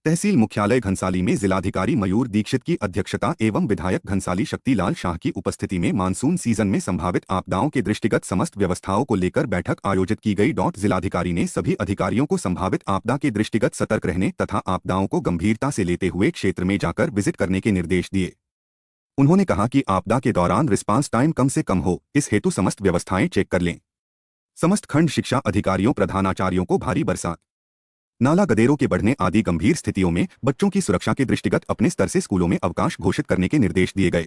तहसील मुख्यालय घनसाली में जिलाधिकारी मयूर दीक्षित की अध्यक्षता एवं विधायक घनसाली शक्तिलाल शाह की उपस्थिति में मानसून सीजन में संभावित आपदाओं के दृष्टिगत समस्त व्यवस्थाओं को लेकर बैठक आयोजित की गई। जिलाधिकारी ने सभी अधिकारियों को संभावित आपदा के दृष्टिगत सतर्क रहने तथा आपदाओं को गंभीरता से लेते हुए क्षेत्र में जाकर विजिट करने के निर्देश दिए। उन्होंने कहा कि आपदा के दौरान रिस्पांस टाइम कम से कम हो, इस हेतु समस्त व्यवस्थाएं चेक कर लें। समस्त खंड शिक्षा अधिकारियों प्रधानाचार्यों को भारी बरसात, नाला गदेरों के बढ़ने आदि गंभीर स्थितियों में बच्चों की सुरक्षा के दृष्टिगत अपने स्तर से स्कूलों में अवकाश घोषित करने के निर्देश दिए गए।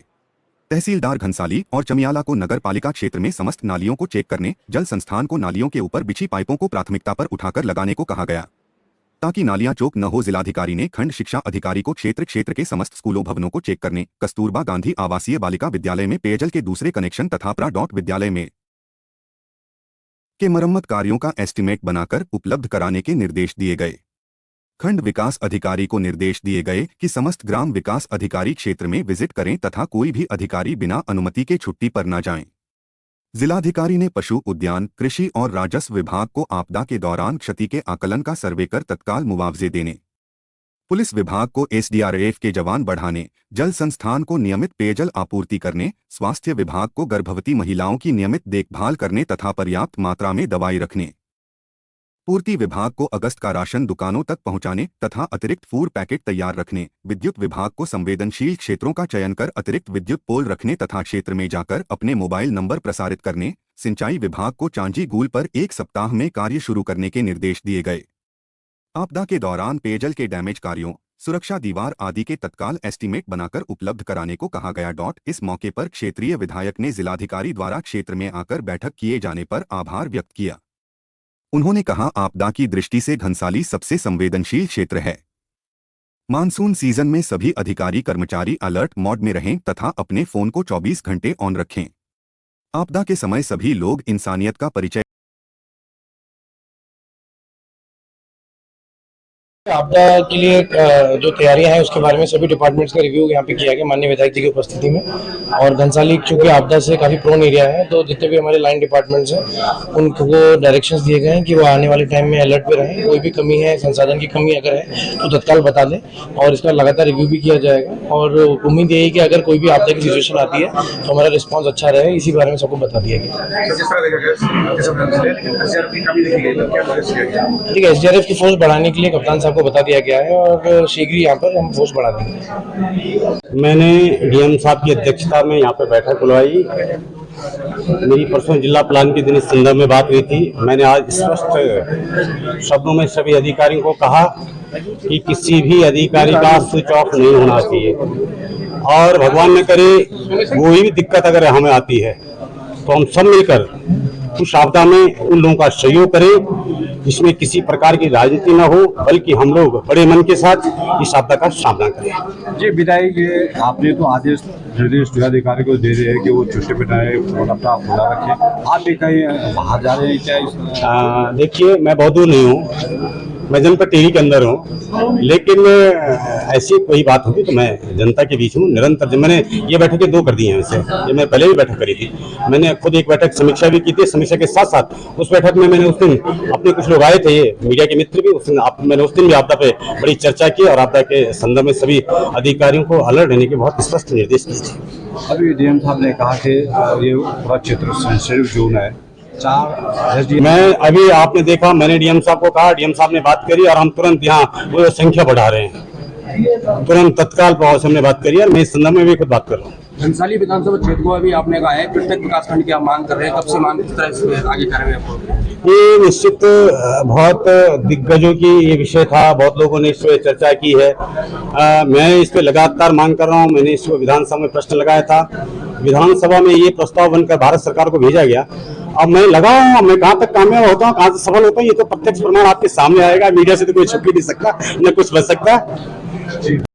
तहसीलदार घनसाली और चमियाला को नगर पालिका क्षेत्र में समस्त नालियों को चेक करने, जल संस्थान को नालियों के ऊपर बिछी पाइपों को प्राथमिकता पर उठाकर लगाने को कहा गया ताकि नालियां चौक न हो। जिलाधिकारी ने खंड शिक्षा अधिकारी को क्षेत्र के समस्त स्कूलों भवनों को चेक करने, कस्तूरबा गांधी आवासीय बालिका विद्यालय में पेयजल के दूसरे कनेक्शन तथा प्रा. विद्यालय में के मरम्मत कार्यों का एस्टीमेट बनाकर उपलब्ध कराने के निर्देश दिए गए। खंड विकास अधिकारी को निर्देश दिए गए कि समस्त ग्राम विकास अधिकारी क्षेत्र में विजिट करें तथा कोई भी अधिकारी बिना अनुमति के छुट्टी पर न जाएं। जिलाधिकारी ने पशु उद्यान, कृषि और राजस्व विभाग को आपदा के दौरान क्षति के आकलन का सर्वे कर तत्काल मुआवजे देने, पुलिस विभाग को एसडीआरएफ के जवान बढ़ाने, जल संस्थान को नियमित पेयजल आपूर्ति करने, स्वास्थ्य विभाग को गर्भवती महिलाओं की नियमित देखभाल करने तथा पर्याप्त मात्रा में दवाई रखने, पूर्ति विभाग को अगस्त का राशन दुकानों तक पहुंचाने तथा अतिरिक्त फूड पैकेट तैयार रखने, विद्युत विभाग को संवेदनशील क्षेत्रों का चयन कर अतिरिक्त विद्युत पोल रखने तथा क्षेत्र में जाकर अपने मोबाइल नंबर प्रसारित करने, सिंचाई विभाग को चांजी गूल पर 1 सप्ताह में कार्य शुरू करने के निर्देश दिए गए। आपदा के दौरान पेयजल के डैमेज कार्यों, सुरक्षा दीवार आदि के तत्काल एस्टीमेट बनाकर उपलब्ध कराने को कहा गया। इस मौके पर क्षेत्रीय विधायक ने जिलाधिकारी द्वारा क्षेत्र में आकर बैठक किए जाने पर आभार व्यक्त किया। उन्होंने कहा, आपदा की दृष्टि से घनसाली सबसे संवेदनशील क्षेत्र है। मानसून सीजन में सभी अधिकारी कर्मचारी अलर्ट मोड में रहें तथा अपने फोन को 24 घंटे ऑन रखें। आपदा के समय सभी लोग इंसानियत का परिचय। आपदा के लिए जो तैयारियां हैं उसके बारे में सभी डिपार्टमेंट्स का रिव्यू यहाँ पे किया गया माननीय विधायक जी की उपस्थिति में। और घनसाली चूंकि आपदा से काफ़ी प्रोन एरिया है तो जितने भी हमारे लाइन डिपार्टमेंट्स हैं उनको डायरेक्शंस दिए गए हैं कि वो आने वाले टाइम में अलर्ट पे रहें। कोई भी कमी है, संसाधन की कमी अगर है तो तत्काल बता दें और इसका लगातार रिव्यू भी किया जाएगा। और उम्मीद यही कि अगर कोई भी आपदा की सिचुएशन आती है तो हमारा रिस्पॉन्स अच्छा रहे, इसी बारे में सबको बता दिया गया। ठीक है, SDRF की फोर्स बढ़ाने के लिए कप्तान साहब को बता दिया गया है और शीघ्र ही यहाँ पर हम फोर्स बढ़ा देंगे। मैंने डीएम साहब की अध्यक्षता में यहाँ पे बैठक बुलवाई। मेरी परसों जिला प्लान के दिन इस संदर्भ में बात हुई थी। मैंने आज स्पष्ट शब्दों में सभी अधिकारियों को कहा कि किसी भी अधिकारी का स्विच ऑफ नहीं होना चाहिए और भगवान न करे कोई भी दिक्कत अगर हमें आती है तो हम सब मिलकर उस आपदा में उन लोगों का सहयोग करें जिसमें किसी प्रकार की राजनीति न हो, बल्कि हम लोग बड़े मन के साथ इस आपदा का सामना करें। जी विधायक, आपने तो आदेश निर्देश जिलाधिकारी को दे रहे हैं कि वो छुट्टी बिठाए, फोन अपना खुला रखें। आप भी कहीं बाहर जा रहे हैं क्या? देखिए, मैं बहुत दूर नहीं हूँ, मैं जनपद टिहरी के अंदर हूँ, लेकिन ऐसी कोई बात होगी तो मैं जनता के बीच हूँ निरंतर। मैंने ये बैठकें 2 कर दी हैं वैसे, ये मैं पहले भी बैठक करी थी। मैंने खुद एक बैठक समीक्षा भी की थी। समीक्षा के साथ साथ उस बैठक में मैंने उस दिन अपने कुछ लोग आए थे, ये मीडिया के मित्र भी, मैंने उस दिन भी आपदा पे बड़ी चर्चा की और आपदा के संदर्भ में सभी अधिकारियों को अलर्ट रहने के बहुत स्पष्ट निर्देश दिए थे। अभी डीएम साहब ने कहा कि ये पूरा क्षेत्र सेंसिटिव जोन है। 4 मैं अभी आपने देखा, मैंने डीएम साहब को कहा, डीएम साहब ने बात करी और हम तुरंत यहाँ वो संख्या बढ़ा रहे हैं। तुरंत तत्काल प्रभाव से हमने बात करी और मैं इस संदर्भ में भी खुद बात कर रहा हूँ। घनसाली विधानसभा क्षेत्र को अभी आपने कहा है प्रत्येक विकासखंड की आप मांग कर रहे हैं, कब से मांग किस तरह से आगे करेंगे? ये निश्चित बहुत दिग्गजों की ये विषय था, बहुत लोगों ने इस पर चर्चा की है। मैं इस पर लगातार मांग कर रहा हूँ। मैंने इसको विधानसभा में प्रश्न लगाया था, विधानसभा में ये प्रस्ताव बनकर भारत सरकार को भेजा गया। अब मैं लगा हूँ, मैं कहाँ तक कामयाब होता हूँ, कहाँ से सफल होता हूँ, ये तो प्रत्यक्ष प्रमाण आपके सामने आएगा। मीडिया से तो कोई छुप भी नहीं सकता, न कुछ बच सकता।